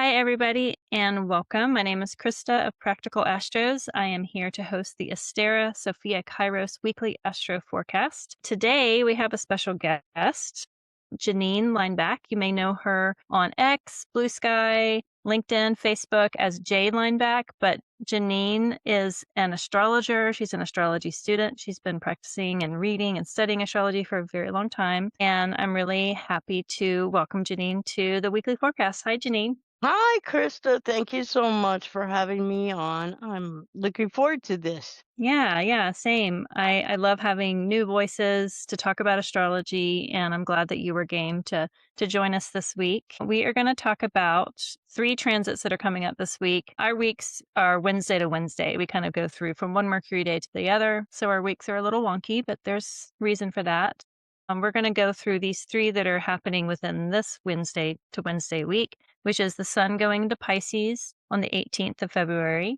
Hi, everybody, and welcome. My name is Christa of Practical Astros. I am here to host the Astera Sophia Kairos weekly astro forecast. Today, we have a special guest, Jeanine Lineback. You may know her on X, Blue Sky, LinkedIn, Facebook as J Lineback, but Jeanine is an astrologer. She's an astrology student. She's been practicing and reading and studying astrology for a very long time. And I'm really happy to welcome Jeanine to the weekly forecast. Hi, Jeanine. Hi, Krista. Thank you so much for having me on. I'm looking forward to this. Yeah, same. I love having new voices to talk about astrology, and I'm glad that you were game to join us this week. We are going to talk about 3 transits that are coming up this week. Our weeks are Wednesday to Wednesday. We kind of go through from one Mercury day to the other, so our weeks are a little wonky, but there's reason for that. We're going to go through these 3 that are happening within this Wednesday to Wednesday week, which is the Sun going into Pisces on the 18th of February.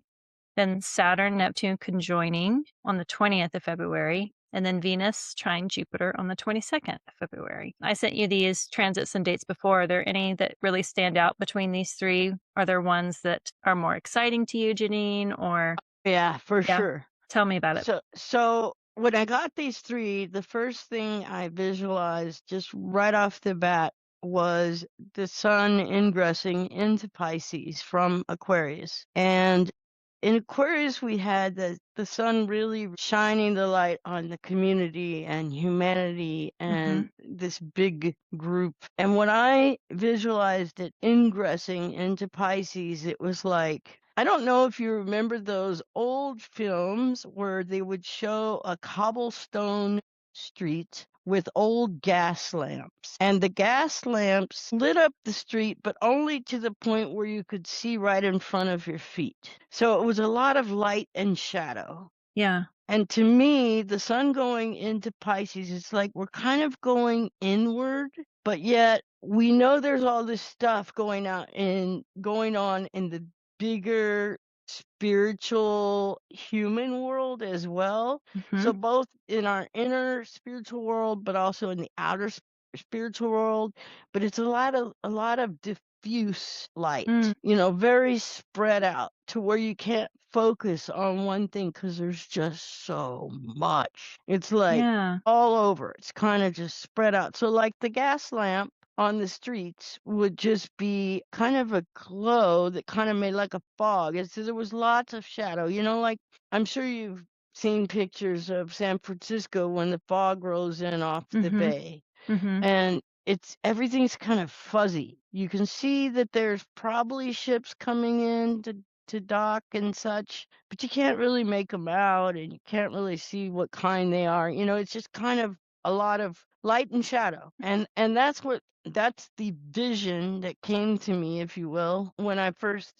Then Saturn, Neptune conjoining on the 20th of February, and then Venus trine Jupiter on the 22nd of February. I sent you these transits and dates before. Are there any that really stand out between these 3? Are there ones that are more exciting to you, Jeanine, or Yeah, for yeah? sure. Tell me about it. So when I got these 3, the first thing I visualized just right off the bat was the sun ingressing into Pisces from Aquarius. And in Aquarius, we had the sun really shining the light on the community and humanity and this big group. And when I visualized it ingressing into Pisces, it was like, I don't know if you remember those old films where they would show a cobblestone street with old gas lamps. And the gas lamps lit up the street, but only to the point where you could see right in front of your feet. So it was a lot of light and shadow. Yeah. And to me, the sun going into Pisces, it's like we're kind of going inward, but yet we know there's all this stuff going on in the bigger spiritual human world as well. So both in our inner spiritual world, but also in the outer spiritual world. But it's a lot of diffuse light, very spread out to where you can't focus on one thing because there's just so much. It's like Yeah. all over. It's kind of just spread out. So like the gas lamp on the streets would just be kind of a glow that kind of made like a fog. There was lots of shadow, like I'm sure you've seen pictures of San Francisco when the fog rolls in off the bay. And everything's kind of fuzzy. You can see that there's probably ships coming in to dock and such, but you can't really make them out and you can't really see what kind they are. It's just kind of a lot of light and shadow. And that's the vision that came to me, if you will, when I first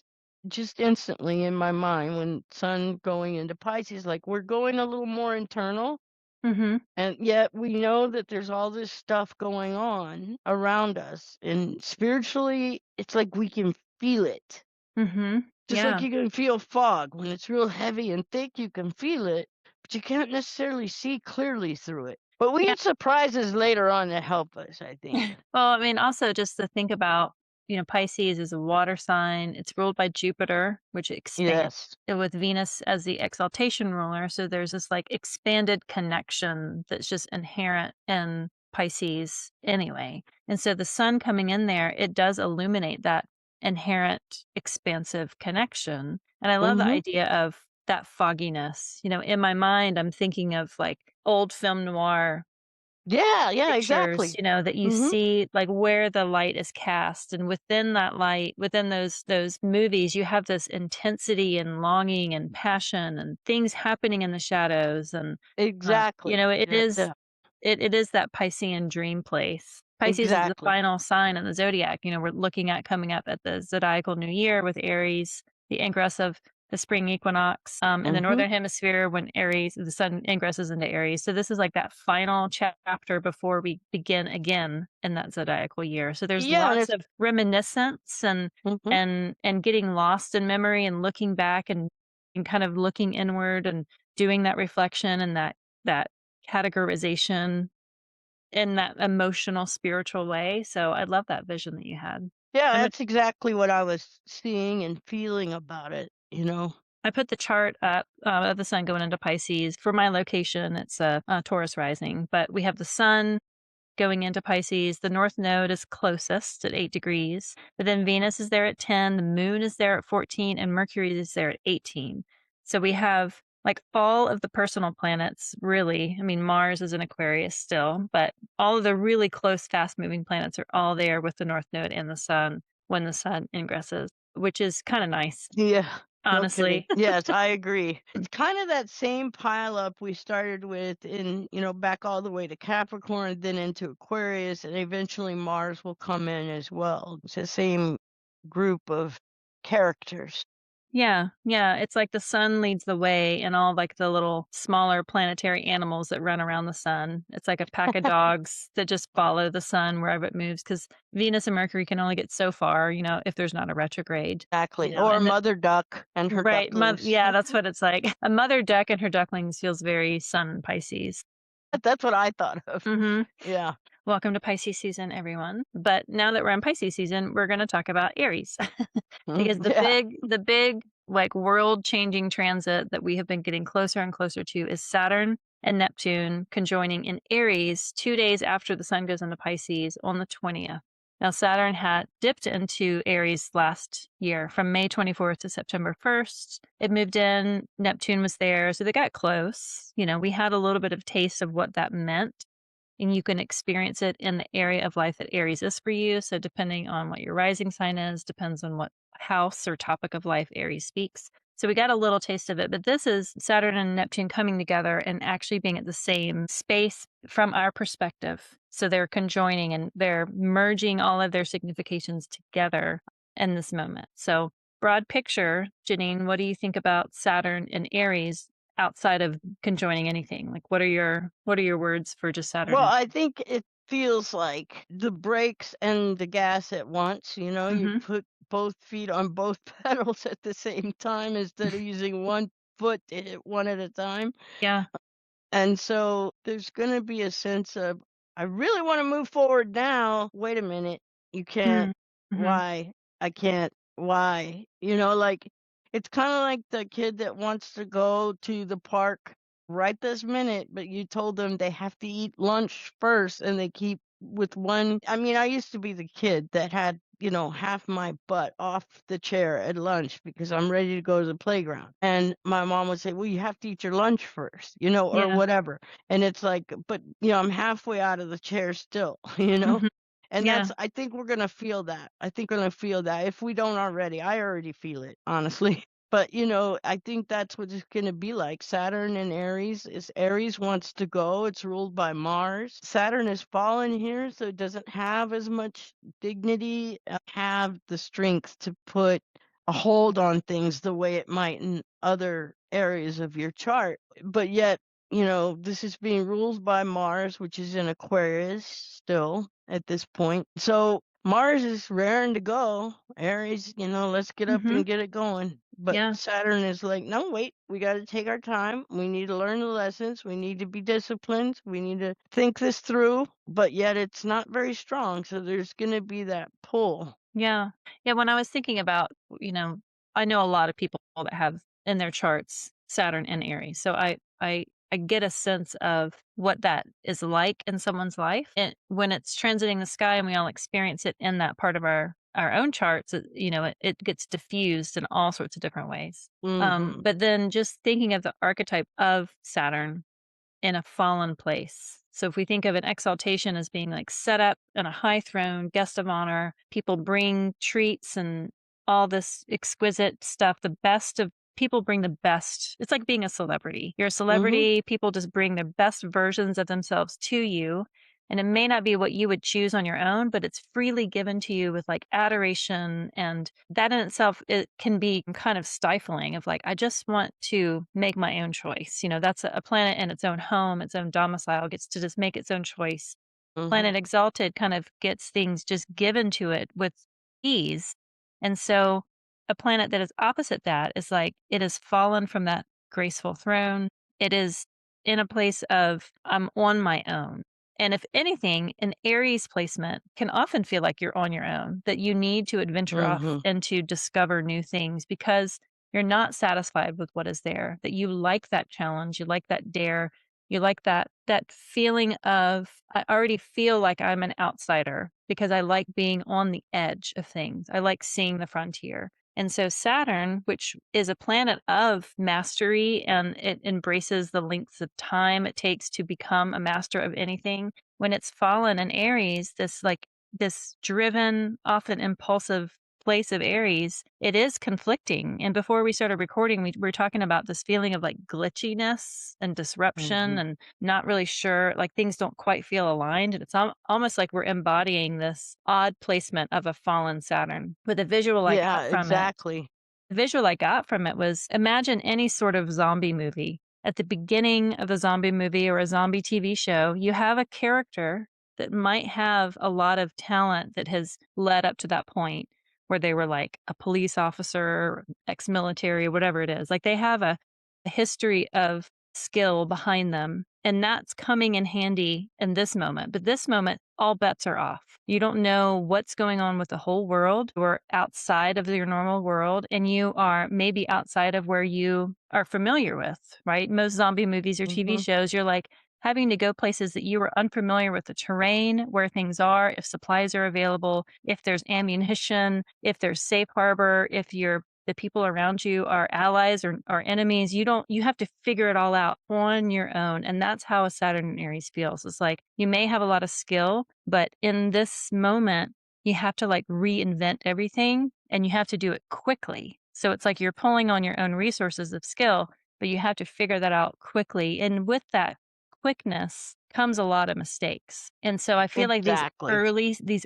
just instantly in my mind when sun going into Pisces, like we're going a little more internal. And yet we know that there's all this stuff going on around us. And spiritually, it's like we can feel it. Just like Yeah. you can feel fog. When it's real heavy and thick, you can feel it, but you can't necessarily see clearly through it. But we get surprises later on that help us, I think. Well, I mean, also just to think about, Pisces is a water sign. It's ruled by Jupiter, which expands Yes. with Venus as the exaltation ruler. So there's this like expanded connection that's just inherent in Pisces anyway. And so the sun coming in there, it does illuminate that inherent expansive connection. And I love the idea of that fogginess. In my mind, I'm thinking of like old film noir Yeah, pictures, exactly. that you see like where the light is cast, and within that light, within those movies, you have this intensity and longing and passion and things happening in the shadows, and Exactly. it is it is that Piscean dream place. Pisces is the Exactly. final sign in the zodiac. We're looking at coming up at the zodiacal new year with Aries, the ingress of the spring equinox in the northern hemisphere when the sun ingresses into Aries. So this is like that final chapter before we begin again in that zodiacal year. So there's Yeah, and lots it's of reminiscence and mhm. and getting lost in memory and looking back and kind of looking inward and doing that reflection and that categorization in that emotional, spiritual way. So I love that vision that you had. Yeah, I'm a, that's exactly what I was seeing and feeling about it, you know? I put the chart up of the sun going into Pisces. For my location, it's a Taurus rising, but we have the sun going into Pisces. The north node is closest at 8 degrees, but then Venus is there at 10, the moon is there at 14, and Mercury is there at 18. So we have like all of the personal planets, really. I mean, Mars is in Aquarius still, but all of the really close, fast moving planets are all there with the north node and the sun when the sun ingresses, which is kind of nice, Yeah, no kidding. honestly. Yes, I agree. It's kind of that same pile up we started with in, back all the way to Capricorn, then into Aquarius, and eventually Mars will come in as well. It's the same group of characters. Yeah, yeah, it's like the sun leads the way and all like the little smaller planetary animals that run around the sun. It's like a pack of dogs that just follow the sun wherever it moves because Venus and Mercury can only get so far, if there's not a retrograde, Exactly. Or and then Mother Duck and her right, ducklings. yeah, that's what it's like. A mother duck and her ducklings feels very sun Pisces. That's what I thought of. Mhm. Yeah. Welcome to Pisces season, everyone. But now that we're in Pisces season, we're going to talk about Aries because Yeah. the big, like world changing transit that we have been getting closer and closer to is Saturn and Neptune conjoining in Aries 2 days after the sun goes into Pisces on the 20th. Now, Saturn had dipped into Aries last year from May 24th to September 1st. It moved in, Neptune was there, so they got close. We had a little bit of taste of what that meant, and you can experience it in the area of life that Aries is for you. So depending on what your rising sign is, depends on what house or topic of life Aries speaks. So we got a little taste of it, but this is Saturn and Neptune coming together and actually being at the same space from our perspective. So they're conjoining and they're merging all of their significations together in this moment. So broad picture, Jeanine, what do you think about Saturn and Aries outside of conjoining anything? Like what are your words for just Saturn Well, and I think it feels like the brakes and the gas at once. You Mhm. put both feet on both pedals at the same time instead of using one foot to hit one at a time. Yeah. And so there's going to be a sense of, I really want to move forward now. Wait a minute. You can't. Mm. Mhm. Why? I can't. Why? Like it's kind of like the kid that wants to go to the park right this minute, but you told them they have to eat lunch first and they keep with one. I mean, I used to be the kid that had, half my butt off the chair at lunch because I'm ready to go to the playground. And my mom would say, well, you have to eat your lunch first, or Yeah. whatever. And it's like, but, I'm halfway out of the chair still, you know? Mhm. And Yeah. I think we're going to feel that. I think we're going to feel that if we don't already. I already feel it, honestly. But, I think that's what it's going to be like. Saturn and Aries is Aries wants to go. It's ruled by Mars. Saturn is fallen here, so it doesn't have as much dignity, have the strength to put a hold on things the way it might in other areas of your chart. But yet, this is being ruled by Mars, which is in Aquarius still at this point. So Mars is raring to go. Aries, let's get up Mhm. and get it going. But Yeah. Saturn is like, no, wait, we got to take our time. We need to learn the lessons. We need to be disciplined. We need to think this through. But yet it's not very strong. So there's going to be that pull. Yeah. Yeah, when I was thinking about, I know a lot of people that have in their charts Saturn and Aries. So I get a sense of what that is like in someone's life. And when it's transiting the sky and we all experience it in that part of our own charts, it gets diffused in all sorts of different ways. Hmm. But then just thinking of the archetype of Saturn in a fallen place. So if we think of an exaltation as being like set up in a high throne, guest of honor, people bring treats and all this exquisite stuff, the best of people bring the best. It's like being a celebrity. You're a Hmm. celebrity, people just bring their best versions of themselves to you. And it may not be what you would choose on your own, but it's freely given to you with like adoration. And that in itself, it can be kind of stifling of like, I just want to make my own choice. That's a planet in its own home, its own domicile, gets to just make its own choice. Hmm. Planet Exalted kind of gets things just given to it with ease. And so a planet that is opposite that is like, it has fallen from that graceful throne. It is in a place of, I'm on my own. And if anything, an Aries placement can often feel like you're on your own, that you need to adventure off Mhm. and to discover new things because you're not satisfied with what is there, that you like that challenge, you like that dare, you like that feeling of I already feel like I'm an outsider because I like being on the edge of things. I like seeing the frontier. And so Saturn, which is a planet of mastery and it embraces the lengths of time it takes to become a master of anything, when it's fallen in Aries, this driven, often impulsive place of Aries, it is conflicting. And before we started recording, we were talking about this feeling of like glitchiness and disruption Mhm. and not really sure, like things don't quite feel aligned. And it's almost like we're embodying this odd placement of a fallen Saturn. But the visual I Yeah, got from it exactly. the visual I got from it was imagine any sort of zombie movie. At the beginning of a zombie movie or a zombie TV show, you have a character that might have a lot of talent that has led up to that point where they were like a police officer, ex military, whatever it is. Like they have a history of skill behind them. And that's coming in handy in this moment. But this moment, all bets are off. You don't know what's going on with the whole world or outside of your normal world. And you are maybe outside of where you are familiar with, right? Most zombie movies or TV Mhm. shows, you're like having to go places that you were unfamiliar with the terrain, where things are, if supplies are available, if there's ammunition, if there's safe harbor, if the people around you are allies or enemies. You have to figure it all out on your own. And that's how a Saturn and Aries feels. It's like you may have a lot of skill, but in this moment, you have to like reinvent everything and you have to do it quickly. So it's like you're pulling on your own resources of skill, but you have to figure that out quickly. And with that quickness comes a lot of mistakes. And so I feel like Exactly. these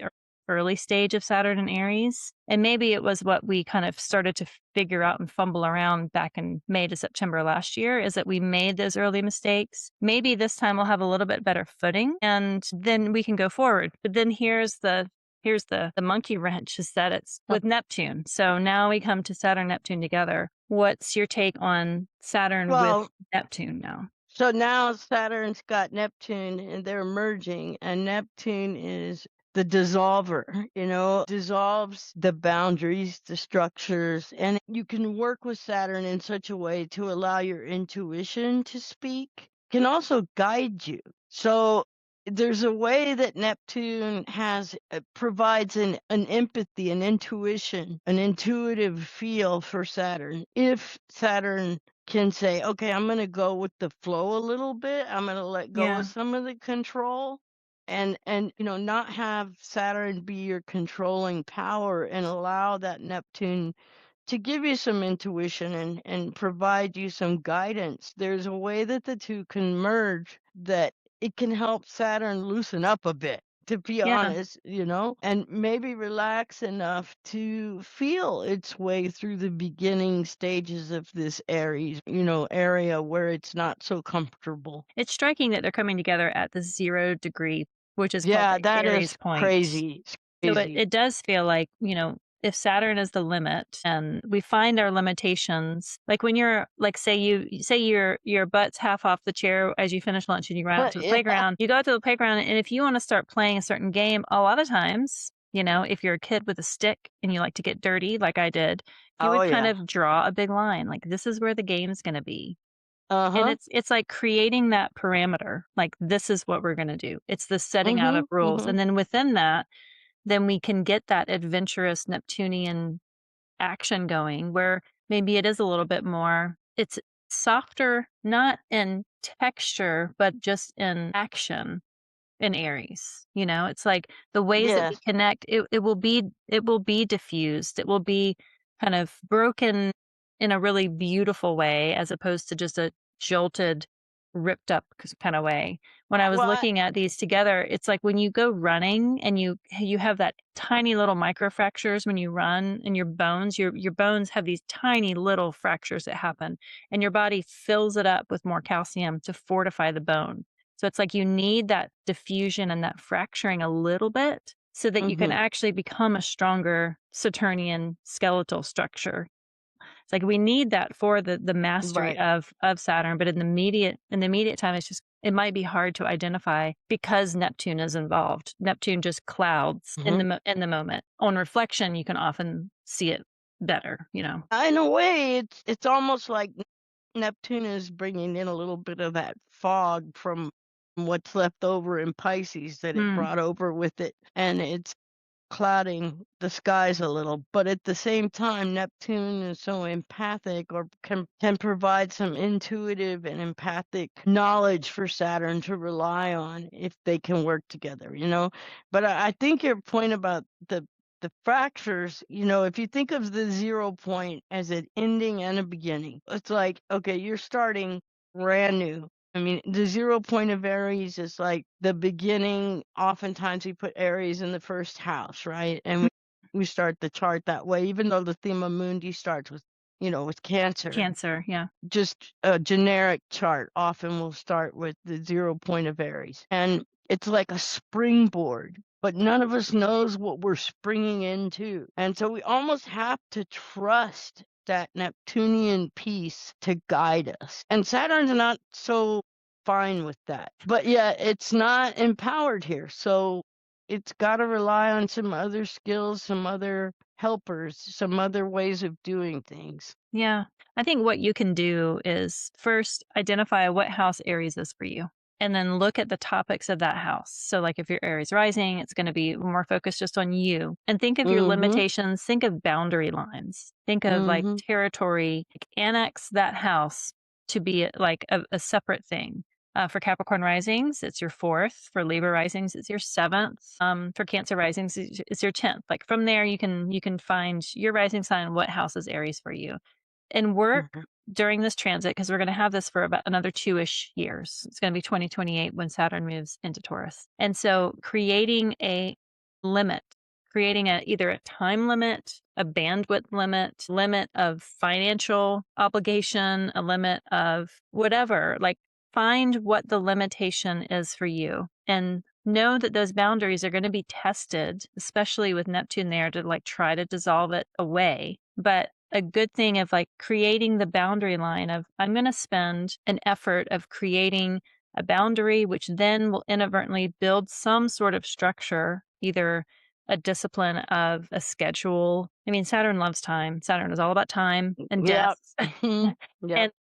early stage of Saturn and Aries. And maybe it was what we kind of started to figure out and fumble around back in May to September last year is that we made those early mistakes. Maybe this time we'll have a little bit better footing and then we can go forward. But then here's the monkey wrench is that it's with Neptune. So now we come to Saturn Neptune together. What's your take on Saturn with Well, Neptune now? so now Saturn's got Neptune and they're merging, and Neptune is the dissolver, dissolves the boundaries, the structures, and you can work with Saturn in such a way to allow your intuition to speak, can also guide you. So there's a way that Neptune provides an empathy, an intuition, an intuitive feel for Saturn. If Saturn can say, okay, I'm going to go with the flow a little bit. I'm going to let go Yeah. of some of the control and not have Saturn be your controlling power and allow that Neptune to give you some intuition and provide you some guidance. There's a way that the two can merge that it can help Saturn loosen up a bit, to be Yeah. honest, and maybe relax enough to feel its way through the beginning stages of this Aries, area where it's not so comfortable. It's striking that they're coming together at the 0 degree, which is called Yeah, the that Aries is point. crazy. It's So it, crazy. it does feel like, if Saturn is the limit and we find our limitations, like when you're like say your butt's half off the chair as you finish lunch and you run out to the Yeah. playground, you go out to the playground and if you want to start playing a certain game, a lot of times, if you're a kid with a stick and you like to get dirty like I did, you Oh, would kind yeah. of draw a big line like this is where the game's going to be. And Uh-huh. it's like creating that parameter, like this is what we're going to do. It's the setting out of Mhm. rules. Mhm. And then within that, then we can get that adventurous Neptunian action going where maybe it is a little bit more it's softer, not in texture, but just in action in Aries. It's like the ways that we Yes. connect, it will be diffused. It will be kind of broken in a really beautiful way as opposed to just a jolted, ripped up kind of way. When I was Well, looking at these together, it's like when you go running and you have that tiny little microfractures when you run and your bones have these tiny little fractures that happen and your body fills it up with more calcium to fortify the bone. So it's like you need that diffusion and that fracturing a little bit so that you can mhm. actually become a stronger Saturnian skeletal structure. Does like we need that for the mastery Right. of Saturn, but in the immediate time, it's just it might be hard to identify because Neptune is involved. Neptune just clouds in Mhm. in the moment. On reflection, you can often see it better, In a way, it's almost like Neptune is bringing in a little bit of that fog from what's left over in Pisces that it Mm, brought over with it, and it's clouding the skies a little. But at the same time, Neptune is so empathic, or can provide some intuitive and empathic knowledge for Saturn to rely on if they can work together, But I think your point about the fractures, if you think of the 0 point as an ending and a beginning, it's like, okay, you're starting brand new. I mean, the 0 point of Aries is like the beginning. Oftentimes we put Aries in the first house, right? And mm, we start the chart that way, even though the theme of Mundi starts with Cancer. Cancer, yeah. Just a generic chart often will start with the 0 point of Aries. And it's like a springboard, but none of us knows what we're springing into. And so we almost have to trust that Neptunian piece to guide us. And Saturn's not so fine with that. But yeah, it's not empowered here. So it's got to rely on some other skills, some other helpers, some other ways of doing things. Yeah. I think what you can do is first identify what house Aries is for you, and then look at the topics of that house. So, like if you're Aries rising, it's going to be more focused just on you. And think of your Mm-hmm. limitations, think of boundary lines, think of like Mm-hmm. territory, like annex that house to be like a separate thing. For Capricorn risings, it's your fourth. For Libra risings, it's your seventh. For Cancer risings, it's your 10th. Like from there, you can find your rising sign, what house is Aries for you, and work Mhm. during this transit, because we're going to have this for about another 2-ish years. It's going to be 2028 when Saturn moves into Taurus. And so creating a limit, creating either a time limit, a bandwidth limit of financial obligation, a limit of whatever, like find what the limitation is for you and know that those boundaries are going to be tested, especially with Neptune there to like try to dissolve it away. But a good thing of like creating the boundary line of I'm going to spend an effort of creating a boundary, which then will inadvertently build some sort of structure, either a discipline of a schedule. I mean, Saturn loves time. Saturn is all about time and Yep. death. Mhm. Yep. And,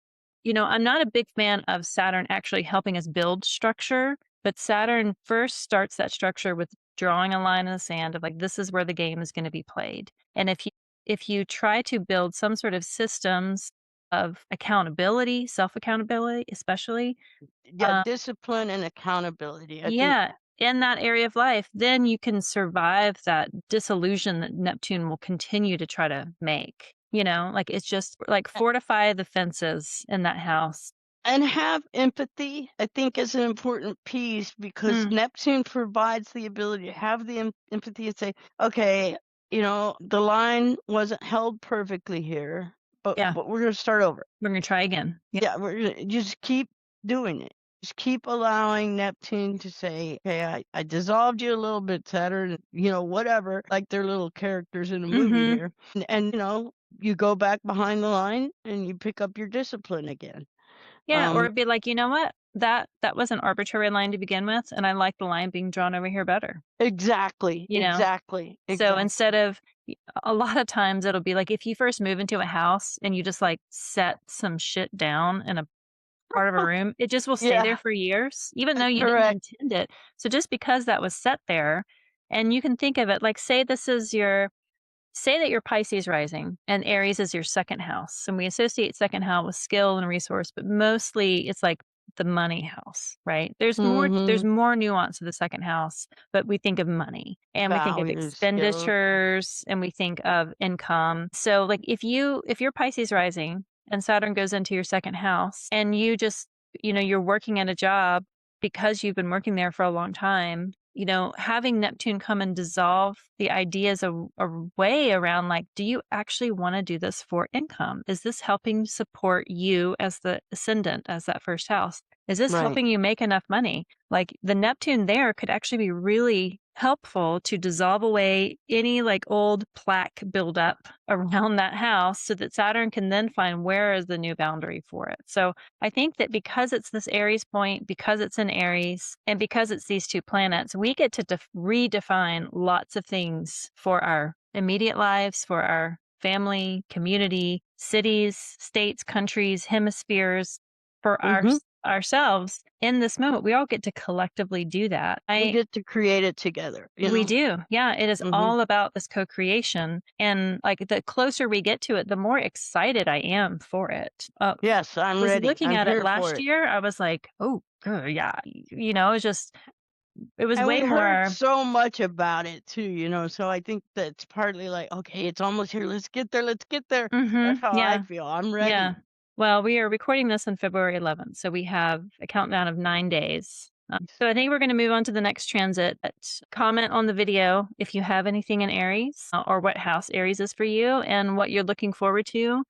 I'm not a big fan of Saturn actually helping us build structure, but Saturn first starts that structure with drawing a line in the sand of like, this is where the game is going to be played. And if you try to build some sort of systems of accountability, self-accountability, especially, Yeah, uh, discipline and accountability. I think yeah, in that area of life, then you can survive that disillusion that Neptune will continue to try to make. Like it's just like fortify the fences in that house. and have empathy, I think, is an important piece, because Mm, Neptune provides the ability to have the empathy and say, okay, the line wasn't held perfectly here, but yeah, we're going to start over. we're gonna try again. Yeah. Yeah, just keep doing it. Just keep allowing Neptune to say, "Okay, I dissolved you a little bit, Saturn, whatever." Like they're little characters in a movie Mm-hmm. here, and you go back behind the line and you pick up your discipline again. Yeah, or Um, it'd be like, you know what? That was an arbitrary line to begin with, and I like the line being drawn over here better. exactly, You know? exactly, So exactly. instead of a lot of times it'll be like if you first move into a house and you just like set some shit down in a part of a room, it just will stay there Yeah, for years, even though you didn't correct. intend it. So just because that was set there, and you can think of it like say that you're Pisces rising and Aries is your second house. And we associate second house with skill and resource, but mostly it's like the money house, right? There's Mm-hmm. more nuance to the second house, but we think of money and we think of Values, skills. expenditures and we think of income. So like if you're Pisces rising and Saturn goes into your second house and you just, you're working at a job because you've been working there for a long time, having Neptune come and dissolve the ideas a way around like, do you actually want to do this for income? Is this helping support you as the ascendant, as that first house? Is this Right. helping you make enough money? Like the Neptune there could actually be really helpful to dissolve away any like old plaque buildup around that house so that Saturn can then find where is the new boundary for it. So I think that because it's this Aries point, because it's in Aries, and because it's these two planets, we get to redefine lots of things for our immediate lives, for our family, community, cities, states, countries, hemispheres, for Mhm. ourselves in this moment. We all get to collectively do that. We get to create it together, you We know? do. Yeah, it is Mhm. all about this co-creation. And like the closer we get to it, the more excited I am for it. Yes, I'm Was ready. looking I'm at it here for last it. year, I was like, "Oh, good, yeah." It was just it was And way we heard more. so much about it too, so I think that's partly like, "Okay, it's almost here. Let's get there. Let's get there." That's how I Yeah. feel. I'm Yeah. ready. Well, we are recording this on February 11th, so we have a countdown of 9 days. So I think we're going to move on to the next transit. But comment on the video if you have anything in Aries or what house Aries is for you and what you're looking forward to,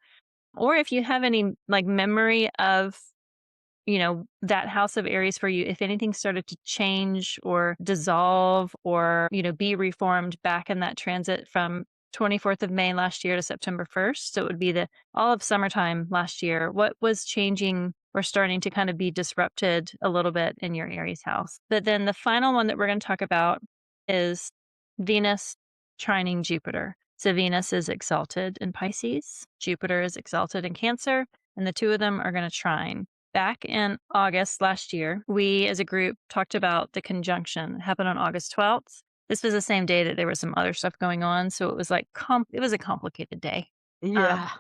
or if you have any like memory of that house of Aries for you, if anything started to change or dissolve or, be reformed back in that transit from 24th of May last year to September 1st. So it would be the all of summertime last year. What was changing or starting to kind of be disrupted a little bit in your Aries house? But then the final one that we're going to talk about is Venus trining Jupiter. So Venus is exalted in Pisces, Jupiter is exalted in Cancer, and the two of them are going to trine. Back in August last year, we as a group talked about the conjunction. It happened on August 12th. This was the same day that there was some other stuff going on. So it was like, it was a complicated day. Yeah.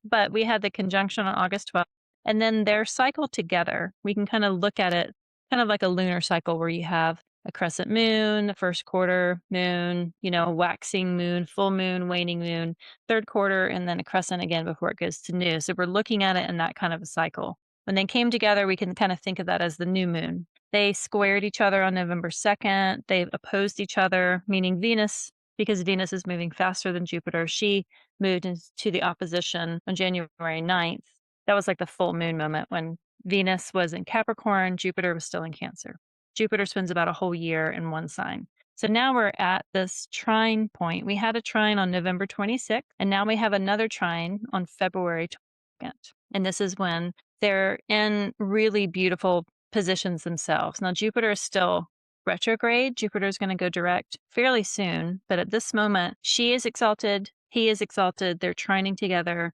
But we had the conjunction on August 12th. And then they're cycled together. We can kind of look at it kind of like a lunar cycle where you have a crescent moon, a first quarter moon, waxing moon, full moon, waning moon, third quarter, and then a crescent again before it goes to new. So we're looking at it in that kind of a cycle. When they came together, we can kind of think of that as the new moon. They squared each other on November 2nd. They opposed each other, meaning Venus, because Venus is moving faster than Jupiter, she moved into the opposition on January 9th. That was like the full moon moment when Venus was in Capricorn, Jupiter was still in Cancer. Jupiter spends about a whole year in one sign. So now we're at this trine point. We had a trine on November 26th, and now we have another trine on February 2nd. And this is when they're in really beautiful positions themselves. Now, Jupiter is still retrograde. Jupiter is going to go direct fairly soon. But at this moment, she is exalted, he is exalted. They're trining together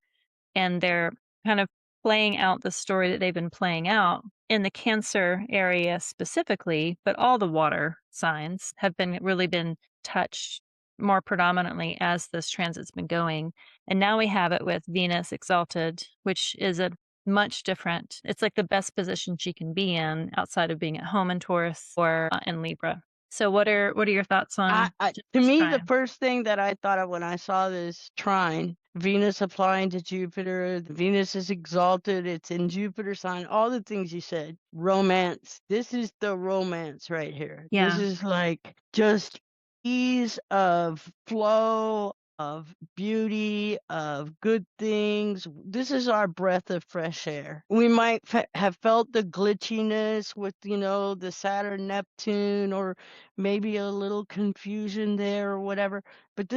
and they're kind of playing out the story that they've been playing out in the Cancer area specifically, but all the water signs have really been touched more predominantly as this transit's been going. And now we have it with Venus exalted, which is a much different, it's like the best position she can be in outside of being at home in Taurus or in Libra. So what are your thoughts on just To this me, the trine? first thing that I thought of when I saw this trine, Venus applying to Jupiter, Venus is exalted, it's in Jupiter sign, all the things you said, romance. This is the romance right here. This Yeah. is like just ease of flow, of beauty, of good things. This is our breath of fresh air. We might have felt the glitchiness with, the Saturn, Neptune, or maybe a little confusion there or whatever. But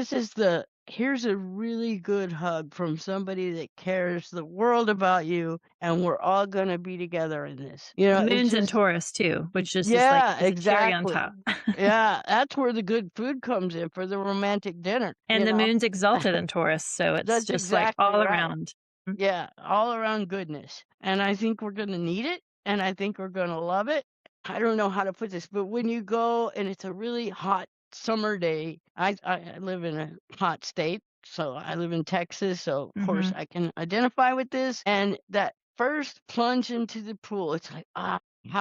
here's a really good hug from somebody that cares the world about you, and we're all going to be together in this. The It's moon's in just, Taurus too, which just is like yeah, is a cherry on exactly. top. Yeah, that's where the good food comes in for the romantic dinner, And the moon's exalted in Taurus, so it's That's just like exactly all right. around. Mm. Yeah, all around goodness. And I think we're going to need it, and I think we're going to love it. I don't know how to put this, but when you go and it's a really hot summer day, I live in a hot state, so I live in Texas, so of course Mhm. I can identify with this. And that first plunge into the pool, it's like, how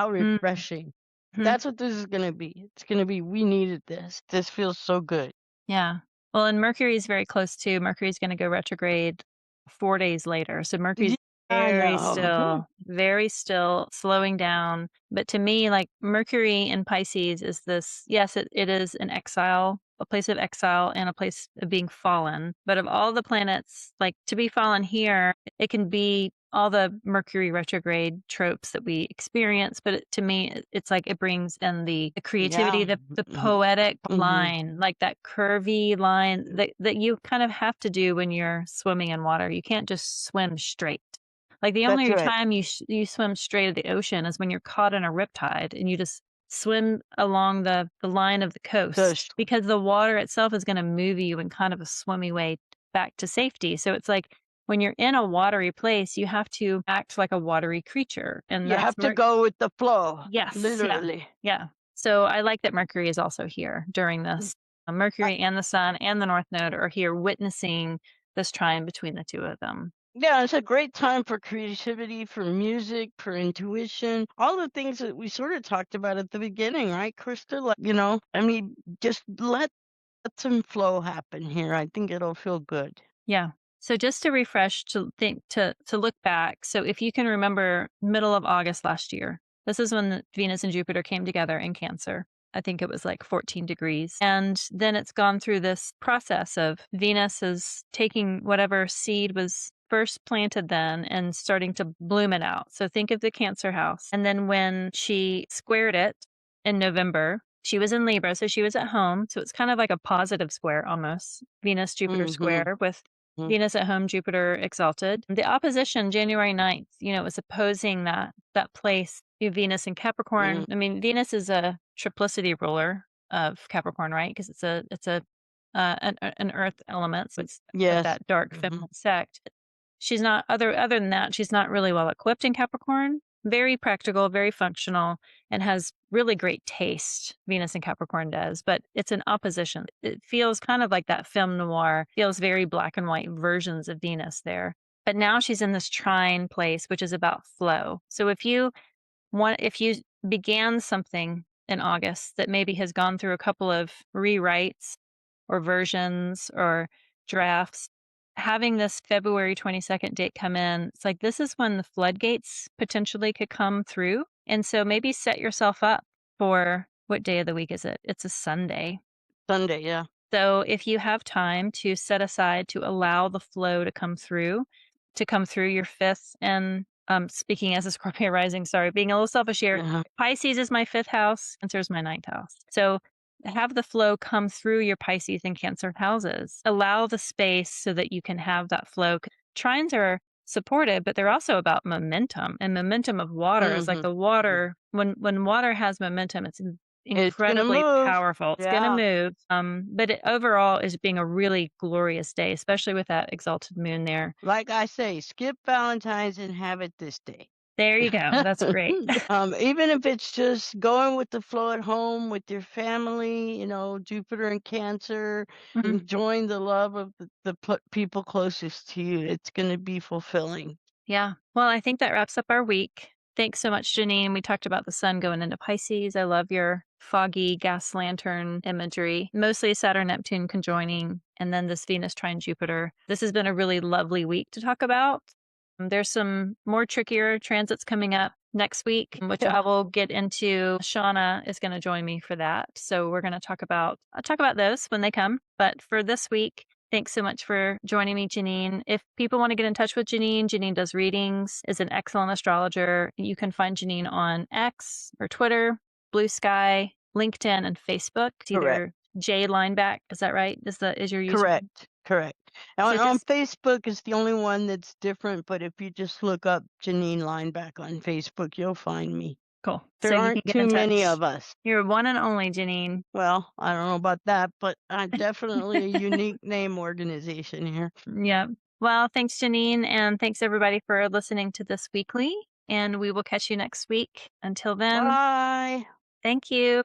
Mhm. refreshing. That's what this is going to be. It's going to be, we needed this. This feels so good. Yeah. Well, and Mercury is very close too. Mercury's gonna go retrograde 4 days later. So Mercury's Yeah, I know. very still, slowing down. But to me, like Mercury in Pisces is this, yes, it is an exile, a place of exile and a place of being fallen. But of all the planets, like to be fallen here, it can be all the Mercury retrograde tropes that we experience, but to me, it's like it brings in the creativity, Yeah. the Mhm. poetic Mhm. line, like that curvy line that you kind of have to do when you're swimming in water. You can't just swim straight. Like the That's only right. time you swim straight at the ocean is when you're caught in a riptide and you just swim along the line of the Does coast because the water itself is going to move you in kind of a swimmy way back to safety. So it's like when you're in a watery place, you have to act like a watery creature. And you that's have to go with the flow, yes, yeah, literally. yeah. So I like that Mercury is also here during Mm. this. I Mercury and the Sun and the North Node are here witnessing this trine between the two of them. Yeah, it's a great time for creativity, for music, for intuition, all the things that we sort of talked about at the beginning, right, Krista? Like, I mean, just let some flow happen here. I think it'll feel good. Yeah. So just to refresh, to look back. So if you can remember middle of August last year, this is when Venus and Jupiter came together in Cancer. I think it was like 14 degrees. And then it's gone through this process of Venus is taking whatever seed was first planted then and starting to bloom it out. So think of the Cancer house. And then when she squared it in November, she was in Libra, so she was at home. So it's kind of like a positive square almost. Venus Jupiter Mhm. square with Mm. Venus at home, Jupiter exalted. The opposition, January 9th, was opposing that place, Venus in Mm. Capricorn. I mean, Venus is a triplicity ruler of Capricorn, right? Because it's an earth element, so it's of Yes. that dark Mhm. feminine sect. She's not other than that, she's not really well equipped in Capricorn. Very practical, very functional, and has really great taste. Venus in Capricorn does, but it's an opposition. It feels kind of like that film noir, feels very black and white versions of Venus there. But now she's in this trine place, which is about flow. So if you began something in August that maybe has gone through a couple of rewrites or versions or drafts, having this February 22nd date come in, it's like this is when the floodgates potentially could come through. And so maybe set yourself up for what day of the week is it? It's a Sunday. Sunday, yeah. So if you have time to set aside to allow the flow to come through your fifth and speaking as a Scorpio rising, sorry, being a little selfish here. Uh-huh. Pisces is my fifth house, Cancer is my ninth house. So have the flow come through your Pisces and Cancer houses. Allow the space so that you can have that flow. Trines are supportive, but they're also about momentum. And momentum of water is like Mhm. the Mm. water, when water has momentum, it's It's gonna incredibly move. powerful. It's gonna Yeah. move, but it overall is being a really glorious day, especially with that exalted moon there. Like I say, skip Valentine's and have it this day. There you go. That's great. Even if it's just going with the flow at home with your family, Jupiter and Cancer, Mhm. enjoying the love of the people closest to you. It's going to be fulfilling. Yeah. Well, I think that wraps up our week. Thanks so much, Jeanine. We talked about the sun going into Pisces. I love your foggy gas lantern imagery, mostly Saturn Neptune conjoining, and then this Venus trine Jupiter. This has been a really lovely week to talk about. There's some more trickier transits coming up next week, which I Yeah. will get into. Shauna is going to join me for that. So we're going to I'll talk about those when they come. But for this week, thanks so much for joining me, Jeanine. If people want to get in touch with Jeanine, Jeanine does readings, is an excellent astrologer. You can find Jeanine on X or Twitter, Blue Sky, LinkedIn, and Facebook. It's Correct. either J Lineback. Is that right? Is your username? Correct. Correct. So On just Facebook is the only one that's different, but if you just look up Jeanine Lineback on Facebook, you'll find me. cool. So There you can aren't get in too many touch. of us. You're one and only, Jeanine. Well, I don't know about that, but I'm definitely a unique name organization here. Yeah. Well, thanks, Jeanine. And thanks, everybody, for listening to this weekly. And we will catch you next week. Until then, Bye. thank you.